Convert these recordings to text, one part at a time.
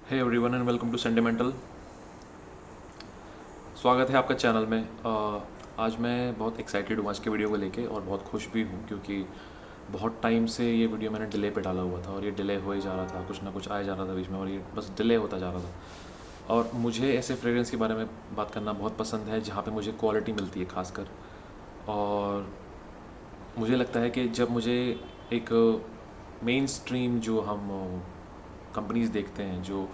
Hey everyone and welcome to sentimental. स्वागत है आपका चैनल में। आज मैं बहुत एक्साइटेड हूँ आज के वीडियो को लेके और बहुत खुश भी हूँ क्योंकि बहुत टाइम से ये वीडियो मैंने डिले पे डाला हुआ था और ये डिले हो ही जा रहा था, कुछ ना कुछ आया जा रहा था बीच में और ये बस डिले होता जा रहा था। और मुझे ऐसे फ्रेग्रेंस के बारे में बात करना बहुत पसंद है जहाँ पे मुझे क्वालिटी मिलती है खासकर। और मुझे लगता है कि जब मुझे एक मेन स्ट्रीम जो हम कंपनीज़ देखते हैं जो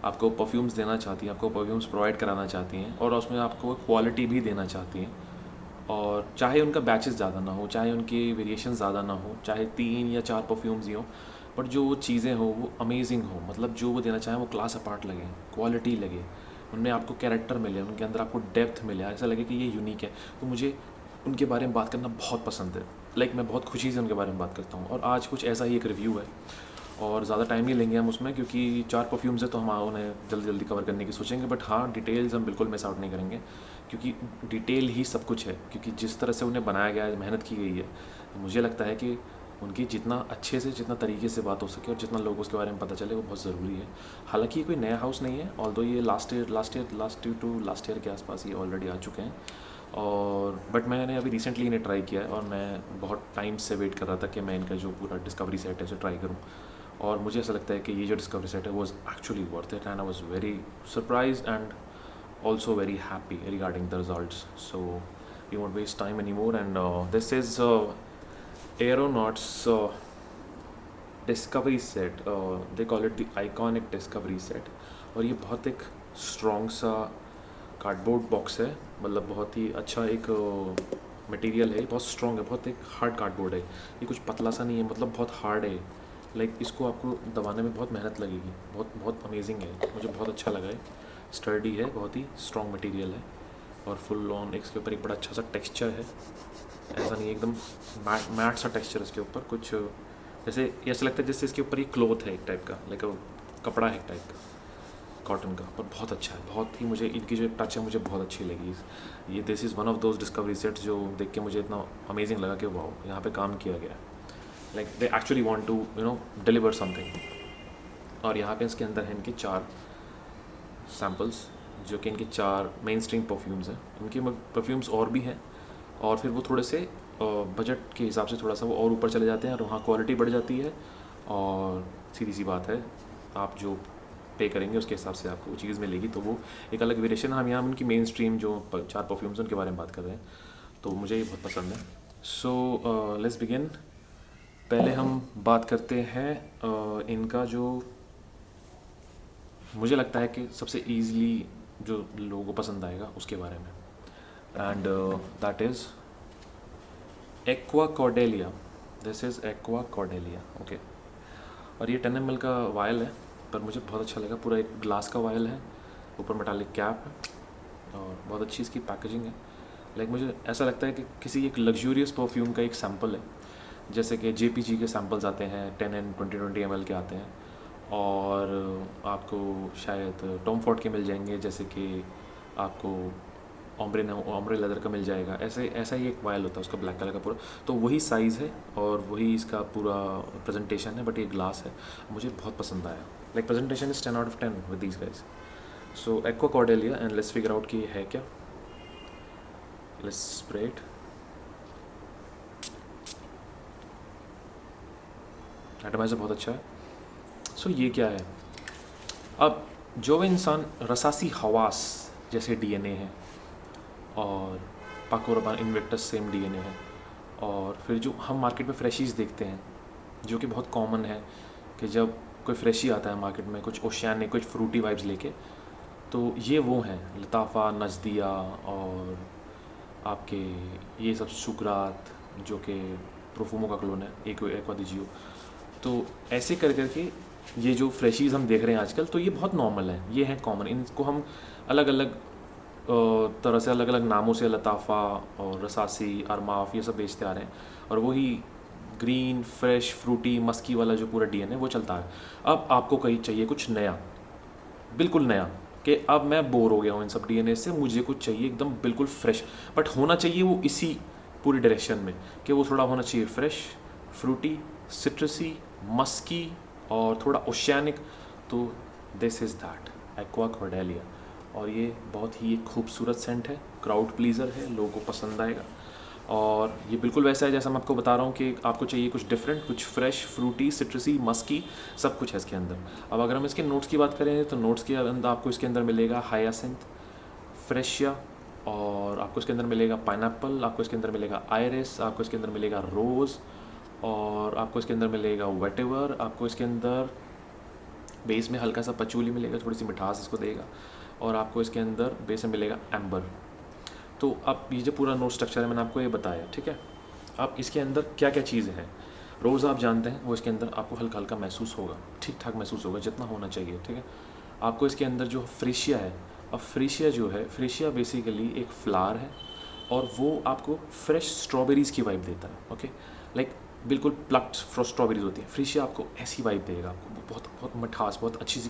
आपको परफ्यूम्स देना चाहती हैं, आपको परफ्यूम्स प्रोवाइड कराना चाहती हैं और उसमें आपको क्वालिटी भी देना चाहती हैं, और चाहे उनका बैचेस ज़्यादा ना हो, चाहे उनके वेरिएशन ज़्यादा ना हो, चाहे 3 या 4 परफ्यूम्स ही हों, बट जो वो चीज़ें हो वो अमेजिंग हो, मतलब जो वो देना चाहें वो क्लास अपार्ट लगे, क्वालिटी लगे, उनमें आपको कैरेक्टर मिले, उनके अंदर आपको डेप्थ मिले, ऐसा लगे कि ये यूनिक है। तो मुझे उनके बारे में बात करना बहुत पसंद है। मैं बहुत खुशी से उनके बारे में बात करता हूँ और आज कुछ ऐसा ही एक रिव्यू है और ज़्यादा टाइम नहीं लेंगे हम उसमें क्योंकि 4 परफ्यूम्स है तो हम उन्हें जल्दी जल्दी कवर करने की सोचेंगे। बट हाँ, डिटेल्स हम बिल्कुल मिस आउट नहीं करेंगे क्योंकि डिटेल ही सब कुछ है, क्योंकि जिस तरह से उन्हें बनाया गया है, मेहनत की गई है, तो मुझे लगता है कि उनकी जितना अच्छे से, जितना तरीके से बात हो सके और जितना लोगों उसके बारे में पता चले वो बहुत ज़रूरी है। हालांकि ये कोई नया हाउस नहीं है, ऑल्दो ये लास्ट ईयर के आसपास ये ऑलरेडी आ चुके हैं। और बट मैंने अभी रिसेंटली इन्हें ट्राई किया है और मैं बहुत टाइम से वेट कर रहा था कि मैं इनका जो पूरा डिस्कवरी सेट है उसे ट्राई करूँ। और मुझे ऐसा लगता है कि ये जो डिस्कवरी सेट है was actually worth it and I was very surprise and also very happy regarding the results. So we won't waste time anymore, and this is Aeronauts Discovery Set. They call it the Iconic Discovery Set. और ये बहुत एक strong सा cardboard box है, मतलब बहुत ही अच्छा एक मटेरियल है, बहुत स्ट्रॉन्ग है, बहुत एक हार्ड कार्डबोर्ड है। ये कुछ पतला सा नहीं है, मतलब बहुत हार्ड है। इसको आपको दबाने में बहुत मेहनत लगेगी, बहुत बहुत अमेजिंग है, मुझे बहुत अच्छा लगा है। स्टर्डी है, बहुत ही स्ट्रॉन्ग मटेरियल है और फुल ऑन इसके ऊपर एक बड़ा अच्छा सा टेक्सचर है। ऐसा नहीं है एकदम मैट सा टेक्सचर इसके ऊपर, कुछ जैसे ऐसा लगता है जैसे इसके ऊपर ये क्लोथ है एक टाइप का, कपड़ा है एक टाइप का कॉटन का, पर बहुत अच्छा है। बहुत ही मुझे इनकी जो टच है मुझे बहुत अच्छी लगी। ये this is one of those discovery sets जो देख के मुझे इतना अमेजिंग लगा कि वाओ, यहाँ पे काम किया गया है। They actually want to deliver something. और यहाँ पे इसके अंदर है इनके 4 सैम्पल्स जो कि इनके 4 मेन स्ट्रीम परफ्यूम्स हैं। इनके परफ्यूम्स और भी हैं और फिर वो थोड़े से बजट के हिसाब से थोड़ा सा वो और ऊपर चले जाते हैं और वहाँ क्वालिटी बढ़ जाती है। और सीधी सी बात है, आप जो पे करेंगे उसके हिसाब से आपको वो चीज़ मिलेगी, तो वो एक अलग वेरिएशन। हम यहाँ उनकी मेन स्ट्रीम जो 4 परफ्यूम्स उनके बारे में बात कर रहे हैं, तो मुझे ये बहुत पसंद है। So let's begin. पहले हम बात करते हैं इनका जो मुझे लगता है कि सबसे ईज़िली जो लोगों को पसंद आएगा उसके बारे में, and that is aqua Cordelia. This is aqua Cordelia, okay. और ये 10 ml का वायल है, पर मुझे बहुत अच्छा लगा। पूरा एक ग्लास का वायल है, ऊपर मेटालिक कैप है और बहुत अच्छी इसकी पैकेजिंग है। मुझे ऐसा लगता है कि किसी एक लग्जूरियस परफ्यूम का एक सैम्पल है, जैसे कि JPG के सैम्पल्स आते हैं 10 and 20 ml के आते हैं, और आपको शायद टॉम फॉर्ड के मिल जाएंगे, जैसे कि आपको ओम्ब्रे लेदर का मिल जाएगा। ऐसा ही एक वायल होता है उसका, ब्लैक कलर का पूरा। तो वही साइज़ है और वही इसका पूरा प्रेजेंटेशन है, बट ये ग्लास है, मुझे बहुत पसंद आया। Presentation is 10 out of 10 with these guys. So aqua Cordelia, and let's figure out कि ये है क्या। Let's spray it. एटमाइजर बहुत अच्छा है। सो ये क्या है? अब जो इंसान रसासी हवास जैसे DNA है, और पाकोरबान इन्वेक्टस सेम DNA है, और फिर जो हम मार्केट में फ्रेशीज देखते हैं जो कि बहुत कॉमन है कि जब कोई फ्रेशी आता है मार्केट में कुछ ओशियानिक, कुछ फ्रूटी वाइब्स लेके, तो ये वो हैं लताफ़ा, नजदिया और आपके ये सब सुकरात जो कि प्रोफूमो का क्लोन है, एक्वा दी जियो। तो ऐसे कर करके ये जो फ्रेशीज हम देख रहे हैं आजकल, तो ये बहुत नॉर्मल है, ये हैं कॉमन। इनको हम अलग अलग तरह से, अलग अलग नामों से लताफ़ा और रसासी, अरमाफ, ये सब बेचते आ रहे हैं, और वही ग्रीन, फ्रेश, फ्रूटी, मस्की वाला जो पूरा DNA वो चलता है। अब आपको कहीं चाहिए कुछ नया, बिल्कुल नया, कि अब मैं बोर हो गया हूँ इन सब DNA से, मुझे कुछ चाहिए एकदम बिल्कुल फ्रेश, बट होना चाहिए वो इसी पूरी डायरेक्शन में, कि वो थोड़ा होना चाहिए फ्रेश, फ्रूटी, सिट्रसी, मस्की और थोड़ा ओशियानिक। तो this is that aqua Cordelia. और ये बहुत ही एक खूबसूरत सेंट है, क्राउड प्लीज़र है, लोगों को पसंद आएगा। और ये बिल्कुल वैसा है जैसा मैं आपको बता रहा हूँ कि आपको चाहिए कुछ डिफरेंट, कुछ फ्रेश, फ्रूटी, सिट्रसी, मस्की, सब कुछ है इसके अंदर। अब अगर हम इसके नोट्स की बात करें तो नोट्स के अंदर आपको इसके अंदर मिलेगा हायासिंथ, फ्रेशिया, और आपको इसके अंदर मिलेगा पाइनएप्पल, आपको इसके अंदर मिलेगा आयरिस, आपको इसके अंदर मिलेगा रोज़, और आपको इसके अंदर मिलेगा वेटेवर, आपको इसके अंदर बेस में हल्का सा पचूली मिलेगा, थोड़ी सी मिठास इसको देगा, और आपको इसके अंदर बेस में मिलेगा एम्बर। तो अब ये जो पूरा नोट स्ट्रक्चर है मैंने आपको ये बताया, ठीक है। अब इसके अंदर क्या क्या चीज़ें हैं, रोज़ आप जानते हैं वो इसके अंदर आपको हल्का हल्का महसूस होगा, ठीक ठाक महसूस होगा, जितना होना चाहिए, ठीक है। आपको इसके अंदर जो फ्रेशिया है, अब फ्रेशिया जो है, फ्रेशिया बेसिकली एक फ्लावर है और वो आपको फ्रेश स्ट्रॉबेरीज़ की वाइब देता है, ओके। लाइक बिल्कुल प्लक्ड स्ट्रॉबेरीज होती है, फ्रेशिया आपको ऐसी वाइब देगा, आपको बहुत बहुत मिठास, बहुत अच्छी सी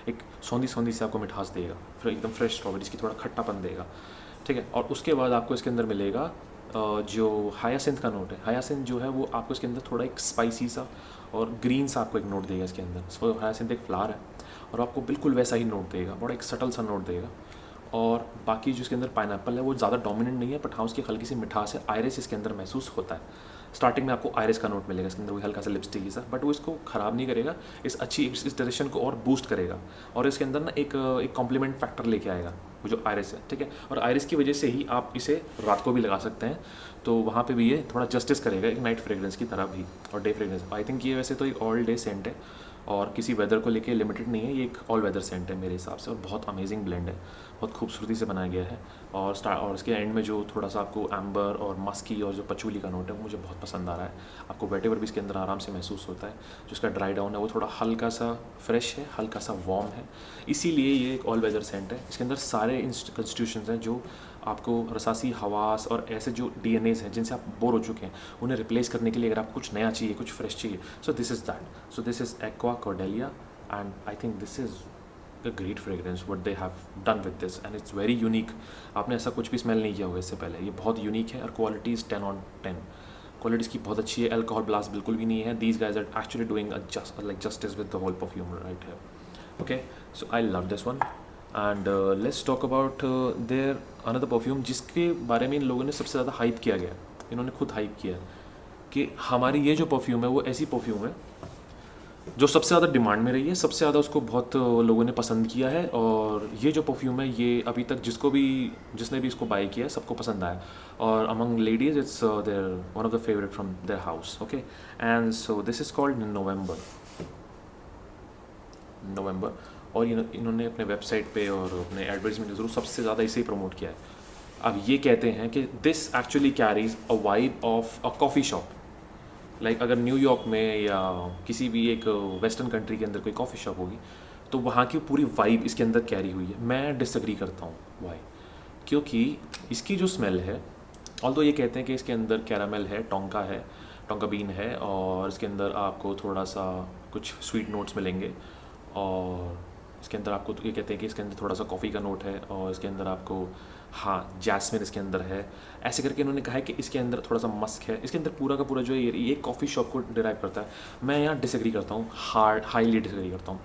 एक सौंधी सौंधी से आपको मिठास देगा, फिर एकदम फ्रेश स्ट्रॉबेरीज की थोड़ा खट्टापन देगा, ठीक है। और उसके बाद आपको इसके अंदर मिलेगा जो हायासिंथ का नोट है, हायासिंथ जो है वो आपको इसके अंदर थोड़ा एक स्पाइसी सा और ग्रीन सा आपको एक नोट देगा इसके अंदर। हायासिंथ एक फ्लावर है और आपको बिल्कुल वैसा ही नोट देगा, बड़ा एक सटल सा नोट देगा। और बाकी जो इसके अंदर पाइनएप्पल है वो ज़्यादा डोमिनेंट नहीं है, बट हाँ उसकी हल्की सी मिठास है, आयरिस इसके अंदर महसूस होता है। स्टार्टिंग में आपको आयरिस का नोट मिलेगा इसके अंदर, वो हल्का सा लिपस्टिक सा, बट वो इसको ख़राब नहीं करेगा, इस डायरेक्शन को और बूस्ट करेगा। और इसके अंदर ना एक कॉम्प्लीमेंट फैक्टर लेके आएगा वो जो आयरिस है, ठीक है। और आयरिस की वजह से ही आप इसे रात को भी लगा सकते हैं, तो वहाँ पे भी ये थोड़ा जस्टिस करेगा एक नाइट फ्रेग्रेंस की तरह भी, और डे फ्रेग्रेंस। आई थिंक ये वैसे तो एक ऑल डे सेंट है और किसी वेदर को लेके लिमिटेड नहीं है, ये एक ऑल वेदर सेंट है मेरे हिसाब से, और बहुत अमेजिंग ब्लेंड है, बहुत खूबसूरती से बनाया गया है। और इसके एंड में जो थोड़ा सा आपको एम्बर और मस्की और जो पचूली का नोट है वो मुझे बहुत पसंद आ रहा है। आपको वेटेवर भी इसके अंदर आराम से महसूस होता है। जो इसका ड्राई डाउन है वो थोड़ा हल्का सा फ्रेश है, हल्का सा वार्म है, इसीलिए ये एक ऑल वेदर सेंट है। इसके अंदर सारे कंस्टिट्यूशंस हैं जो आपको रसासी, हवास और ऐसे जो डीएनएज हैं जिनसे आप बोर हो चुके हैं, उन्हें रिप्लेस करने के लिए अगर आपको कुछ नया चाहिए, कुछ फ्रेश चाहिए, सो this is that. So this is aqua Cordelia and I think this is a great fragrance what they have done with this and it's very unique। आपने ऐसा कुछ भी स्मेल नहीं किया होगा इससे पहले, ये बहुत यूनिक है और क्वालिटी इज़ 10 on 10। क्वालिटी इसकी बहुत अच्छी है, अल्कोहल ब्लास्ट बिल्कुल भी नहीं है। These guys are actually doing justice with the whole perfume right है। Okay, so I love this one and let's talk about their another perfume जिसके बारे में इन लोगों ने सबसे ज़्यादा हाइप किया गया, इन्होंने खुद हाइप किया कि हमारी ये जो परफ्यूम है वो ऐसी परफ्यूम है जो सबसे ज़्यादा डिमांड में रही है, सबसे ज़्यादा उसको बहुत लोगों ने पसंद किया है, और ये जो परफ्यूम है ये अभी तक जिसने भी इसको बाय किया है सबको पसंद आया। और among ladies it's their one of the favourite from their house, okay. And so this is called November. और इन्होंने अपने वेबसाइट पे और अपने एडवर्टाइजमेंट के थ्रू सबसे ज़्यादा इसे ही प्रमोट किया है। अब ये कहते हैं कि this actually carries a vibe of a coffee shop. Like अगर न्यूयॉर्क में या किसी भी एक वेस्टर्न कंट्री के अंदर कोई कॉफ़ी शॉप होगी तो वहाँ की पूरी वाइब इसके अंदर कैरी हुई है। मैं डिसएग्री करता हूँ, वाई? क्योंकि इसकी जो स्मेल है, ऑल्दो ये कहते हैं कि इसके अंदर कैरामेल है, टोंका बीन है, और इसके अंदर आपको थोड़ा सा कुछ स्वीट नोट्स मिलेंगे, और इसके अंदर आपको ये कहते हैं कि इसके अंदर थोड़ा सा कॉफ़ी का नोट है, और इसके अंदर आपको हाँ जैस्मिन इसके अंदर है। ऐसे करके इन्होंने कहा है कि इसके अंदर थोड़ा सा मस्क है। इसके अंदर पूरा का पूरा जो ये कॉफ़ी शॉप को डिराइव करता है। मैं यहाँ डिसएग्री करता हूँ, हाईली डिसएग्री करता हूँ।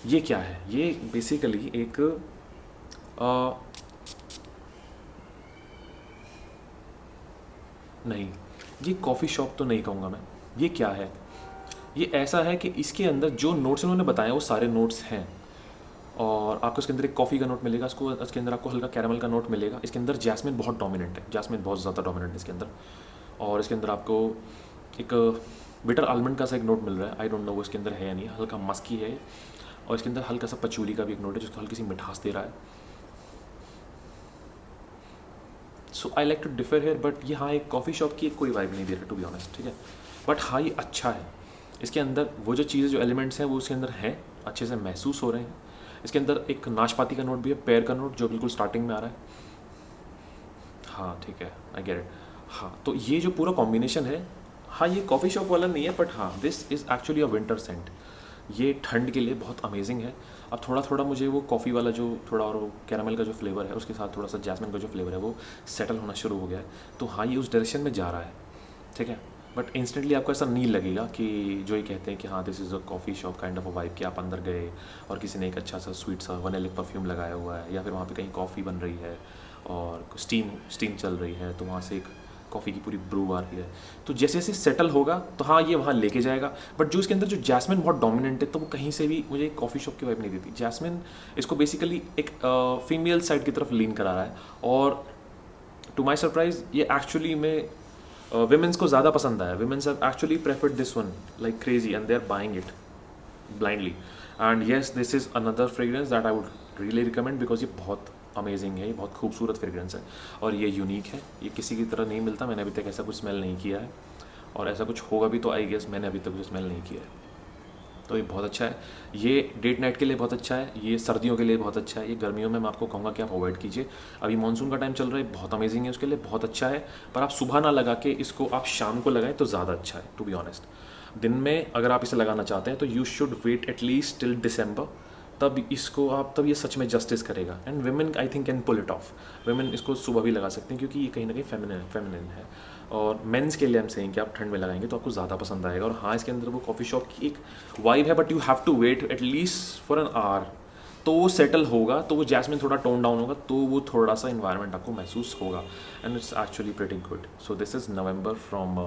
ये क्या है? ये बेसिकली एक नहीं, ये कॉफ़ी शॉप तो नहीं कहूँगा मैं। ये क्या है? ये ऐसा है कि इसके अंदर जो नोट्स इन्होंने बताए वो सारे नोट्स हैं, और आपको इसके अंदर एक कॉफ़ी का नोट मिलेगा, इसके अंदर आपको हल्का कैरामल का नोट मिलेगा। इसके अंदर जैस्मिन बहुत डोमिनेंट है, जैस्मिन बहुत ज़्यादा डोमिनेंट है इसके अंदर। और इसके अंदर आपको एक बिटर आलमंड का सा एक नोट मिल रहा है, आई डोंट नो वो इसके अंदर है या नहीं। हल्का मस्की है, और इसके अंदर हल्का सा पचूली का भी एक नोट है जिसको हल्की सी मिठास दे रहा है। So I like to differ here, but ये हाँ एक कॉफ़ी शॉप की कोई वाइब नहीं दे रहा टू बी ऑनेस्ट, ठीक है। बट हाँ ये अच्छा है। इसके अंदर वो जो चीज़ें, जो एलिमेंट्स हैं वो उसके अंदर हैं, अच्छे से महसूस हो रहे हैं। इसके अंदर एक नाशपाती का नोट भी है, पेयर का नोट जो बिल्कुल स्टार्टिंग में आ रहा है। हाँ ठीक है, आई गेट इट। हाँ तो ये जो पूरा कॉम्बिनेशन है, हाँ ये कॉफ़ी शॉप वाला नहीं है, बट हाँ this is actually a winter scent. ये ठंड के लिए बहुत अमेजिंग है। अब थोड़ा थोड़ा मुझे वो कॉफ़ी वाला जो थोड़ा और वो कैरामल का जो फ्लेवर है उसके साथ थोड़ा सा जैस्मिन का जो फ्लेवर है वो सेटल होना शुरू हो गया है। तो हाँ ये उस डायरेक्शन में जा रहा है, ठीक है। बट इंस्टेंटली आपको ऐसा नहीं लगेगा कि जो ये कहते हैं कि हाँ this is a coffee shop kind of a vibe, कि आप अंदर गए और किसी ने एक अच्छा सा स्वीट सा वनीला परफ्यूम लगाया हुआ है, या फिर वहाँ पे कहीं कॉफ़ी बन रही है और स्टीम चल रही है, तो वहाँ से एक कॉफ़ी की पूरी ब्रू आ रही है। तो जैसे जैसे सेटल होगा तो हाँ ये वहाँ लेके जाएगा। बट जो इसके अंदर जो जैस्मिन बहुत डोमिनेंट है, तो वो कहीं से भी मुझे कॉफ़ी शॉप की वाइब नहीं देती। जैस्मिन इसको बेसिकली एक फीमेल साइड की तरफ लीन करा रहा है, और टू माई सरप्राइज ये एक्चुअली में विमेंस को ज़्यादा पसंद आया। Women's have actually preferred this one like crazy and they are buying it blindly. And yes, this is another fragrance that I would really recommend, because ये बहुत amazing है, ये बहुत खूबसूरत फ्रेग्रेंस है और ये यूनिक है, ये किसी की तरह नहीं मिलता। मैंने अभी तक ऐसा कुछ स्मेल नहीं किया है, और ऐसा कुछ होगा भी तो आई गेस मैंने अभी तक कुछ स्मेल नहीं किया है। तो ये बहुत अच्छा है, ये डेट नाइट के लिए बहुत अच्छा है, ये सर्दियों के लिए बहुत अच्छा है, ये गर्मियों में मैं आपको कहूँगा कि आप अवॉइड कीजिए। अभी मानसून का टाइम चल रहा है, बहुत अमेजिंग है, उसके लिए बहुत अच्छा है। पर आप सुबह ना लगा के इसको आप शाम को लगाएं तो ज़्यादा अच्छा है, टू बी ऑनेस्ट। दिन में अगर आप इसे लगाना चाहते हैं तो you should wait at least till December, तब इसको आप तब ये सच में जस्टिस करेगा। And women I think can pull it off. Women इसको सुबह भी लगा सकते हैं क्योंकि ये कहीं ना कहीं फेमिनिन है। और मेंस के लिए हम सेइंग कि आप ठंड में लगाएंगे तो आपको ज़्यादा पसंद आएगा। और हाँ, इसके अंदर वो कॉफ़ी शॉप की एक वाइब है, but you have to wait at least for an hour, तो वो सेटल होगा, तो वो जैस्मिन थोड़ा टोन डाउन होगा, तो वो थोड़ा सा इन्वायरमेंट आपको महसूस होगा। And it's actually pretty good. So this is November from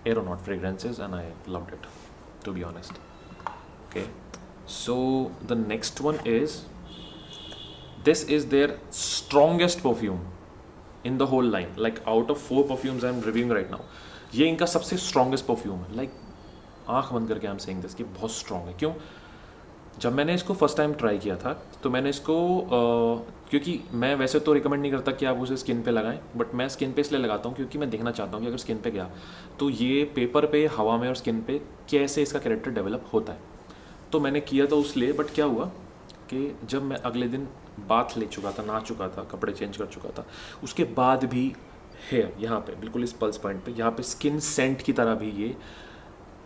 Aeronaut fragrances and I loved it, to be honest. Okay, so the next one is, this is their strongest perfume in the whole line, like out of 4 perfumes I'm reviewing right now, ये इनका सबसे strongest perfume है। like आँख बंद करके I'm saying this कि बहुत strong है। क्यों? जब मैंने इसको फर्स्ट टाइम ट्राई किया था तो मैंने इसको क्योंकि मैं वैसे तो रिकमेंड नहीं करता कि आप उसे स्किन पे लगाएं, बट मैं स्किन पे इसलिए लगाता हूँ क्योंकि मैं देखना चाहता हूँ कि अगर स्किन पे गया तो ये पेपर पे, हवा में और स्किन पे कैसे इसका कैरेक्टर डेवलप होता है। तो मैंने किया था उसलिए, बट क्या हुआ कि जब मैं अगले दिन बाथ ले चुका था, नहा चुका था, कपड़े चेंज कर चुका था, उसके बाद भी है यहाँ पे बिल्कुल इस पल्स पॉइंट पे, यहाँ पे स्किन सेंट की तरह भी ये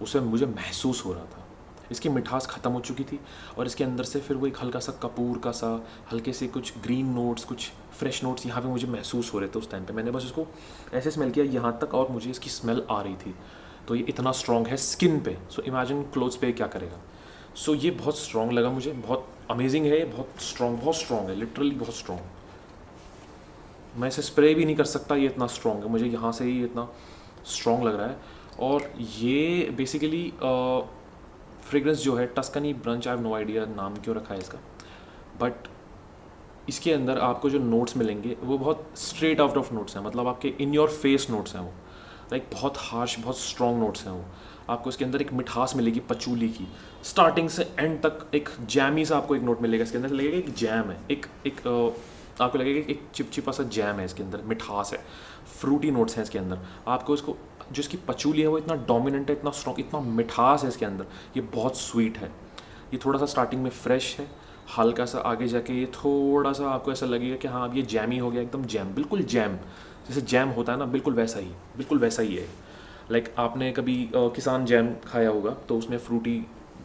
उसे मुझे महसूस हो रहा था। इसकी मिठास ख़त्म हो चुकी थी और इसके अंदर से फिर वो एक हल्का सा कपूर का सा, हल्के से कुछ ग्रीन नोट्स, कुछ फ्रेश नोट्स यहाँ पे मुझे महसूस हो रहे थे उस टाइम पे। मैंने बस इसको ऐसे स्मेल किया यहाँ तक और मुझे इसकी स्मेल आ रही थी। तो ये इतना स्ट्रॉन्ग है स्किन पे, सो इमेजिन क्लोथ्स पे क्या करेगा। सो ये बहुत स्ट्रॉन्ग लगा मुझे, बहुत अमेजिंग है ये, बहुत स्ट्रॉन्ग है, लिटरली बहुत स्ट्रॉन्ग। मैं इसे स्प्रे भी नहीं कर सकता, ये इतना स्ट्रॉन्ग है, मुझे यहाँ से ही इतना स्ट्रॉन्ग लग रहा है। और ये बेसिकली फ्रेग्रेंस जो है Tuscany brunch, I have no idea नाम क्यों रखा है इसका, बट इसके अंदर आपको जो नोट्स मिलेंगे वो बहुत स्ट्रेट आउट ऑफ नोट्स हैं, मतलब आपके इन योर फेस नोट्स हैं वो, लाइक बहुत हार्श, बहुत स्ट्रॉन्ग नोट्स हैं वो। आपको इसके अंदर एक मिठास मिलेगी पचूली की, स्टार्टिंग से एंड तक एक जैमी सा आपको एक नोट मिलेगा इसके अंदर, लगेगा एक जैम है, एक आपको लगेगा एक चिपचिपा सा जैम है इसके अंदर, मिठास है, फ्रूटी नोट्स हैं इसके अंदर। आपको इसको जो इसकी पचूली है वो इतना डोमिनेंट है, इतना स्ट्रॉन्ग, इतना मिठास है इसके अंदर, ये बहुत स्वीट है। ये थोड़ा सा स्टार्टिंग में फ्रेश है, हल्का सा आगे जाके ये थोड़ा सा आपको ऐसा लगेगा कि हाँ अब ये जैमी हो गया, एकदम जैम, बिल्कुल जैम, जैसे जैम होता है ना, बिल्कुल वैसा ही है। लाइक आपने कभी किसान जैम खाया होगा तो उसमें फ्रूटी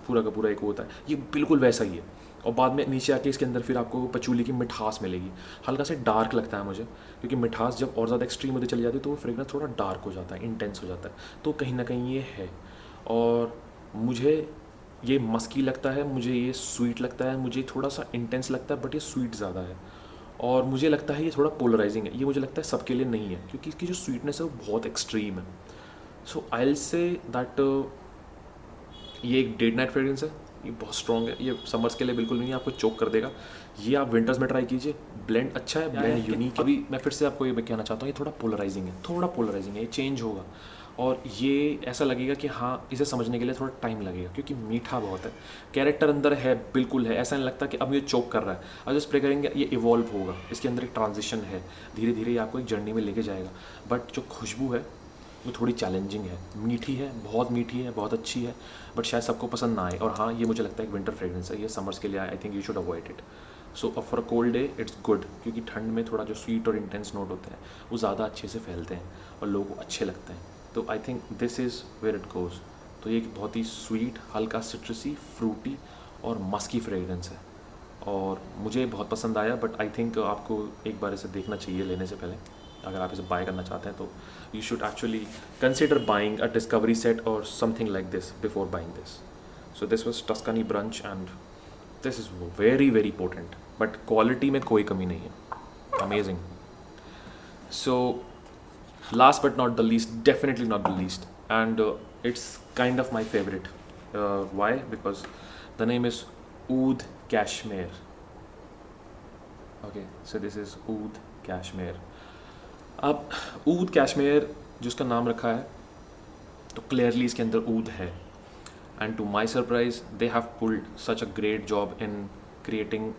पूरा का पूरा एक होता है, ये बिल्कुल वैसा ही है। और बाद में नीचे आके इसके अंदर फिर आपको पचूली की मिठास मिलेगी, हल्का से डार्क लगता है मुझे, क्योंकि मिठास जब और ज़्यादा एक्सट्रीम होती चली जाती है तो वो फ्रेग्रेंस थोड़ा डार्क हो जाता है, इंटेंस हो जाता है, तो कहीं ना कहीं ये है। और मुझे ये मस्की लगता है, मुझे ये स्वीट लगता है, मुझे थोड़ा सा इंटेंस लगता है, बट ये स्वीट ज़्यादा है। और मुझे लगता है ये थोड़ा पोलराइजिंग है, ये मुझे लगता है सबके लिए नहीं है, क्योंकि इसकी जो स्वीटनेस है वो बहुत एक्सट्रीम है। So I will say that ये एक डेट नाइट फ्रेग्रेंस है, ये बहुत स्ट्रॉन्ग है, ये समर्स के लिए बिल्कुल नहीं है, आपको चोक कर देगा। ये आप विंटर्स में ट्राई कीजिए, ब्लेंड अच्छा है, ब्लेंड यूनिक है। अभी मैं फिर से आपको ये कहना चाहता हूँ, ये थोड़ा पोलराइजिंग है, ये चेंज होगा और ये ऐसा लगेगा कि हाँ इसे समझने के लिए थोड़ा टाइम लगेगा, क्योंकि मीठा बहुत है, कैरेक्टर अंदर है, बिल्कुल है, ऐसा नहीं लगता कि अब ये चोक कर रहा है। अब जो स्प्रे करेंगे ये इवॉल्व होगा, इसके अंदर एक ट्रांजिशन है, धीरे धीरे ये आपको एक जर्नी में लेके जाएगा। बट जो खुशबू है वो थोड़ी चैलेंजिंग है, मीठी है, बहुत मीठी है, बहुत अच्छी है, बट शायद सबको पसंद ना आए। और हाँ, ये मुझे लगता है एक विंटर फ्रेग्रेंस है, ये समर्स के लिए I think you should avoid it. So for a cold day it's good, क्योंकि ठंड में थोड़ा जो स्वीट और इंटेंस नोट होते हैं वो ज़्यादा अच्छे से फैलते हैं और लोगों को अच्छे लगते हैं। तो I think this is where it goes. तो ये एक बहुत ही स्वीट, हल्का सिट्रसी, फ्रूटी और मस्की फ्रेग्रेंस है और मुझे बहुत पसंद आया। बट आई थिंक आपको एक बार इसे देखना चाहिए लेने से पहले, अगर आप इसे बाय करना चाहते हैं तो you should actually consider buying a discovery set और something like this before buying this. So this was Tuscany brunch and this is very very important, but quality में कोई कमी नहीं है. अमेजिंग. सो last but not the least, definitely not the least, and it's kind of my favorite. Why? Because the name is Oud Cashmere. Okay, so this is Oud Cashmere. अब ऊद कैशमेर जिसका नाम रखा है तो क्लियरली इसके अंदर ऊद है. And to my surprise they have pulled such a great job in creating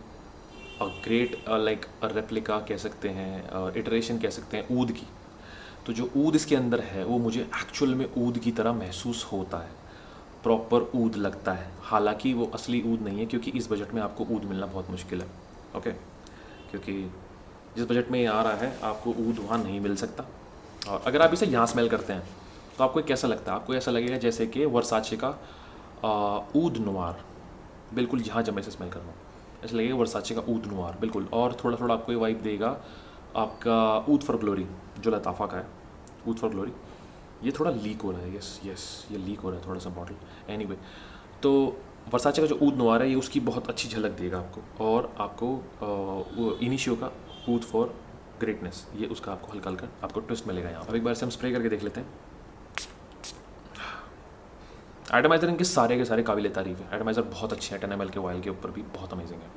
a great like a replica कह सकते हैं, इटरेशन कह सकते हैं ऊद की. तो जो ऊद इसके अंदर है वो मुझे एक्चुअल में ऊद की तरह महसूस होता है, प्रॉपर ऊद लगता है. हालांकि वो असली ऊद नहीं है क्योंकि इस बजट में आपको ऊद मिलना बहुत मुश्किल है. ओके, क्योंकि जिस बजट में ये आ रहा है आपको ऊद वहाँ नहीं मिल सकता. और अगर आप इसे यहाँ स्मेल करते हैं तो आपको कैसा लगता है? आपको ऐसा लगेगा जैसे कि वर्साचे का ऊद नोवार. बिल्कुल यहाँ जब मैं इसे स्मेल कर रहा हूँ ऐसा लगेगा वर्साचे का ऊद नोवार बिल्कुल. और थोड़ा थोड़ा आपको ये वाइब देगा आपका ऊद फॉर ग्लोरी जो लताफ़ा का है. ऊद फॉर ग्लोरी ये थोड़ा लीक हो रहा है. यस यस, ये लीक हो रहा है थोड़ा सा बॉटल. एनीवे, तो वर्साचे का जो ऊद नोवार है ये उसकी बहुत अच्छी झलक देगा आपको. और आपको वो इनिशियो का ऊद फॉर ग्रेटनेस ये उसका आपको हल्का हल्का आपको ट्विस्ट मिलेगा यहाँ. अब एक बार से हम स्प्रे करके देख लेते हैं. एटमाइज़र इनके सारे के सारे काबिल तारीफ़ है. एटमाइज़र बहुत अच्छे हैं, 10 ml के ऑयल के ऊपर भी बहुत अमेजिंग है.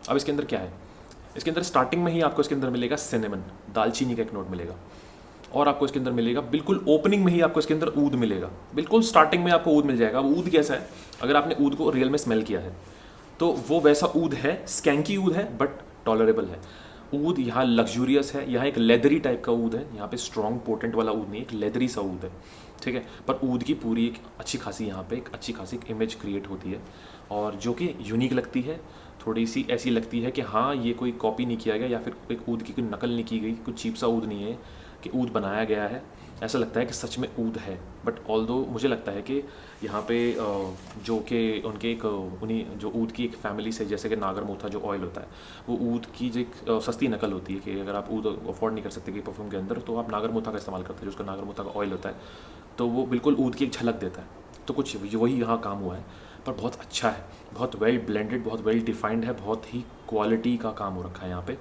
अब इसके अंदर क्या है? इसके अंदर स्टार्टिंग में ही आपको इसके अंदर मिलेगा सिनेमन, दालचीनी का एक नोट मिलेगा. और आपको इसके अंदर मिलेगा बिल्कुल ओपनिंग में ही आपको इसके अंदर ऊद मिलेगा. बिल्कुल स्टार्टिंग में आपको ऊद मिल जाएगा. अब ऊद कैसा है? अगर आपने ऊद को रियल में स्मेल किया है तो वो वैसा ऊद है, स्कैंकी ऊद है बट टॉलरेबल है. ऊद यहाँ लग्जूरियस है, यहाँ एक लेदरी टाइप का ऊद है. यहाँ पे स्ट्रॉन्ग पोटेंट वाला ऊद नहीं, एक लेदरी सा ऊद है. ठीक है, पर ऊद की पूरी एक अच्छी खासी यहाँ पे एक अच्छी खासी इमेज क्रिएट होती है और जो कि यूनिक लगती है. थोड़ी सी ऐसी लगती है कि हाँ ये कोई कॉपी नहीं किया गया या फिर एक ऊद की कोई नकल नहीं की गई, कुछ चीप सा ऊद नहीं है कि ऊद बनाया गया है. ऐसा लगता है कि सच में ऊद है. बट ऑल्दो मुझे लगता है कि यहाँ पे जो कि उनके एक उन्हीं जो ऊद की एक फैमिली से, जैसे कि नागरमोथा जो ऑयल होता है वो ऊद की जो एक सस्ती नकल होती है कि अगर आप ऊद अफोर्ड नहीं कर सकते कि परफ्यूम के अंदर तो आप नागरमोथा का इस्तेमाल करते हैं जो उसका नागरमोथा का ऑयल होता है. तो वो बिल्कुल ऊद की एक झलक देता है. तो कुछ वही यहाँ काम हुआ है, पर बहुत अच्छा है, बहुत वेल ब्लेंडेड, बहुत वेल डिफाइंड है, बहुत ही क्वालिटी का काम हो रखा है यहाँ पे.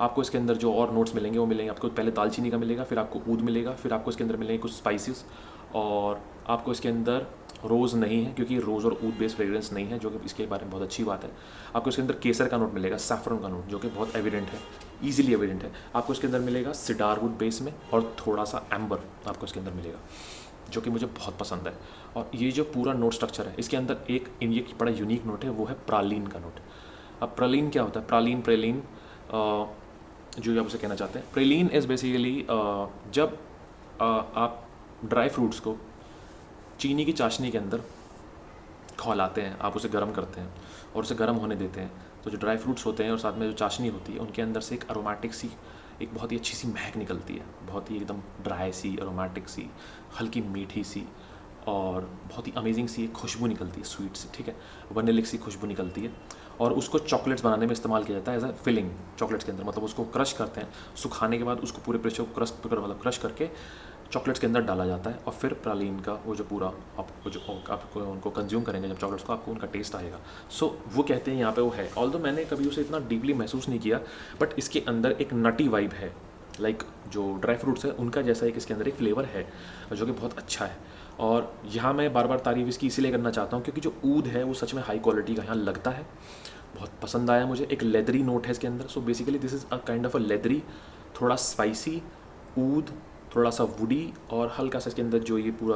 आपको इसके अंदर जो और नोट्स मिलेंगे वो मिलेंगे. आपको पहले दालचीनी का मिलेगा, फिर आपको ऊद मिलेगा, फिर आपको इसके अंदर मिलेंगे कुछ स्पाइसेस. और आपको इसके अंदर रोज़ नहीं है क्योंकि रोज़ और ऊद बेस्ड फ्रेग्रेंस नहीं है, जो कि इसके बारे में बहुत अच्छी बात है. आपको इसके अंदर केसर का नोट मिलेगा, सैफरन का नोट जो कि बहुत एविडेंट है, ईजिली एविडेंट है. आपको इसके अंदर मिलेगा सिडारवुड बेस में और थोड़ा सा एम्बर आपको इसके अंदर मिलेगा जो कि मुझे बहुत पसंद है. और ये जो पूरा नोट स्ट्रक्चर है इसके अंदर एक ये बड़ा यूनिक नोट है, वो है प्रालीन का नोट. अब प्रालीन क्या होता है? प्रालीन प्रेलीन जो आप उसे कहना चाहते हैं. प्रेलीन इज़ बेसिकली जब आप ड्राई फ्रूट्स को चीनी की चाशनी के अंदर खौलाते हैं, आप उसे गर्म करते हैं और उसे गर्म होने देते हैं, तो जो ड्राई फ्रूट्स होते हैं और साथ में जो चाशनी होती है उनके अंदर से एक अरोमेटिक सी, एक बहुत ही अच्छी सी महक निकलती है. बहुत ही एकदम ड्राई सी, अरोमेटिक सी, हल्की मीठी सी और बहुत ही अमेजिंग सी एक खुशबू निकलती है, स्वीट सी. ठीक है, वनीलिक सी खुशबू निकलती है. और उसको चॉकलेट्स बनाने में इस्तेमाल किया जाता है एज अ फिलिंग चॉकलेट्स के अंदर. मतलब उसको क्रश करते हैं, सुखाने के बाद उसको पूरे प्रेशर को क्रश करके चॉकलेट्स के अंदर डाला जाता है और फिर प्रालीन का वो जो पूरा आपको जो आपको उनको कंज्यूम करेंगे जब चॉकलेट्स को, आपको उनका टेस्ट आएगा. सो वो कहते हैं यहाँ पे वो है. ऑल्दो मैंने कभी उसे इतना डीपली महसूस नहीं किया, बट इसके अंदर एक नटी वाइब है. लाइक जो ड्राई फ्रूट्स है उनका जैसा एक इसके अंदर एक फ्लेवर है जो कि बहुत अच्छा है. और यहाँ मैं बार बार तारीफ इसकी इसीलिए करना चाहता हूँ क्योंकि जो ऊद है वो सच में हाई क्वालिटी का यहाँ लगता है. बहुत पसंद आया मुझे. एक लेदरी नोट है इसके अंदर. So basically this is a kind of a leathery, थोड़ा स्पाइसी ऊद, थोड़ा सा वुडी और हल्का सा इसके अंदर जो ये पूरा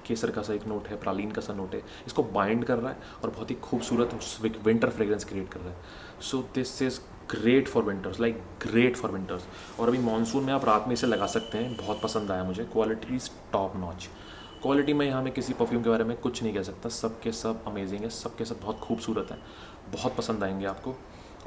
केसर का सा एक नोट है, प्रालीन का सा नोट है, इसको बाइंड कर रहा है और बहुत ही खूबसूरत विंटर फ्रेग्रेंस क्रिएट कर रहा है. सो this is great for winters, like great for winters. और अभी मानसून में आप रात में इसे लगा सकते हैं. बहुत पसंद आया मुझे. Quality is top notch. Quality में यहाँ मैं किसी परफ्यूम के बारे में कुछ नहीं कह सकता. सब के सब अमेजिंग है, सब के सब बहुत खूबसूरत हैं, बहुत पसंद आएंगे आपको.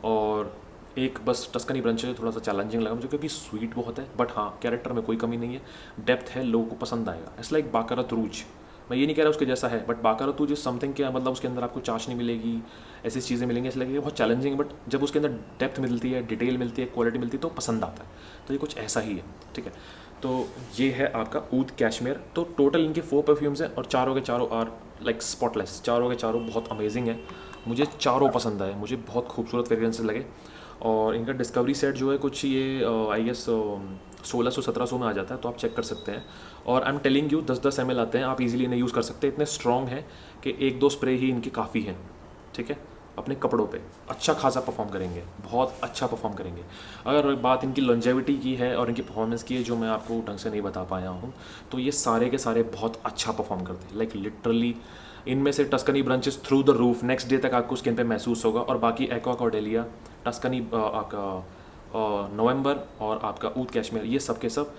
और एक बस टस्कनी ब्रंच है थोड़ा सा चैलेंजिंग लगा मुझे क्योंकि स्वीट बहुत है, बट हाँ कैरेक्टर में कोई कमी नहीं है, डेप्थ है, लोगों को पसंद आएगा. इट्स लाइक बाकरत रूज. मैं ये नहीं कह रहा उसके जैसा है, बट बाकारो तू जिस समथिंग के मतलब उसके अंदर आपको चाशनी मिलेगी, ऐसी चीज़ें मिलेंगी, ऐसे लगेगा बहुत चैलेंजिंग है, बट जब उसके अंदर डेप्थ मिलती है, डिटेल मिलती है, क्वालिटी मिलती है तो पसंद आता है। तो ये कुछ ऐसा ही है, ठीक है। तो ये है आपका ऊद कैशमेर। तो टोटल इनके 4 परफ्यूम्स हैं और चारों के चारों आर लाइक स्पॉटलेस, चारों के चारों बहुत अमेजिंग है। मुझे चारों पसंद आए, मुझे बहुत खूबसूरत फ्रेग्रेंसेस लगे। और इनका डिस्कवरी सेट जो है कुछ ये आई गेस 1600-1700 में आ जाता है, तो आप चेक कर सकते हैं। और I am telling you 10-10 ml आते हैं, आप इजीली इन्हें यूज़ कर सकते हैं। इतने स्ट्रॉन्ग हैं कि 1-2 स्प्रे ही इनकी काफ़ी हैं, ठीक है। अपने कपड़ों पे अच्छा खासा परफॉर्म करेंगे, बहुत अच्छा परफॉर्म करेंगे। अगर बात इनकी लॉन्जेविटी की है और इनकी परफॉर्मेंस की है, जो मैं आपको ढंग से नहीं बता पाया हूँ, तो ये सारे के सारे बहुत अच्छा परफॉर्म करते हैं। लाइक लिटरली इनमें से Tuscany branches through the roof, next day तक आपको स्किन पे महसूस होगा। और बाकी एक्वा कॉर्डेलिया, टस्कनी आपका नवंबर और आपका ऊद कैशमेर, ये सब के सब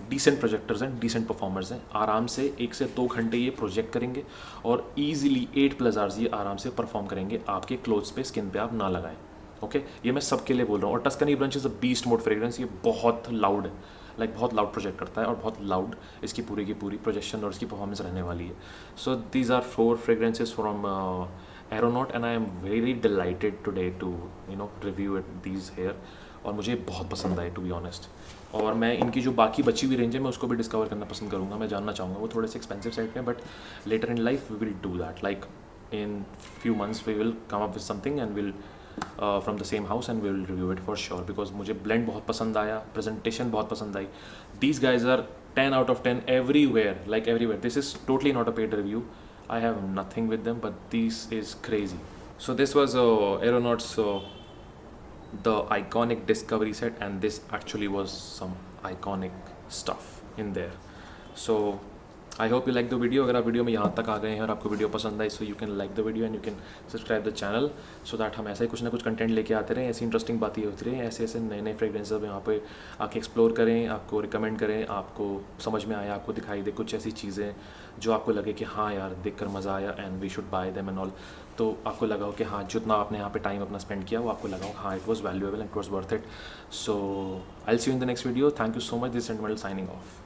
डिसेंट प्रोजेक्टर्स हैं, डिसेंट परफॉर्मर्स हैं। आराम से 1 से 2 घंटे ये प्रोजेक्ट करेंगे और ईजिली 8+ आवर्स ये आराम से परफॉर्म करेंगे आपके क्लोथ्स पे, स्किन पे आप ना लगाएं। ओके, ये मैं सबके लिए बोल रहा हूँ। और Tuscany branch is a beast mode fragrance, ये बहुत लाउड है, लाइक बहुत लाउड प्रोजेक्ट करता है और बहुत लाउड इसकी पूरी की पूरी प्रोजेक्शन और इसकी परफॉर्मेंस रहने वाली है। So these are 4 fragrances from Aeronaut and I am very delighted today to review it these here. और मुझे बहुत पसंद आए टू बी ऑनेस्ट। और मैं इनकी जो बाकी बची हुई रेंज है मैं उसको भी डिस्कवर करना पसंद करूँगा, मैं जानना चाहूँगा। वो थोड़े से एक्सपेंसिव साइड पे, but later in life we will do that. Like in few months we will come up with something and will from the same house and we will review it for sure. Because मुझे blend बहुत पसंद आया, presentation बहुत पसंद आई। These guys are 10 out of 10 everywhere, like everywhere. This is totally not a paid review. I have nothing with them, but this is crazy. So this was Aeronauts the iconic discovery set, and this actually was some iconic stuff in there. So I hope you like the video. अगर आप video में यहाँ तक आ गए हैं और आपको video पसंद आई, so you can like the video and you can subscribe the channel, so that हम ऐसा ही कुछ ना कुछ कंटेंट लेके आते रहें, ऐसी इंटरेस्टिंग बातें होती रहें, ऐसे ऐसे नए नए फ्रेग्रेंसेस यहाँ पे आके एक्सप्लोर करें, आपको रिकमेंड करें, आपको समझ में आया, आपको दिखाई दे कुछ ऐसी चीज़ें जो आपको लगे कि हाँ यार देख कर मज़ा आया and we should buy them and all. तो आपको लगा हो कि हाँ जितना आपने यहाँ पे टाइम अपना स्पेंड किया वो आपको लगा हो हाँ it was valuable and it was worth it. So I will see you in the next video. Thank you so much. This and signing off.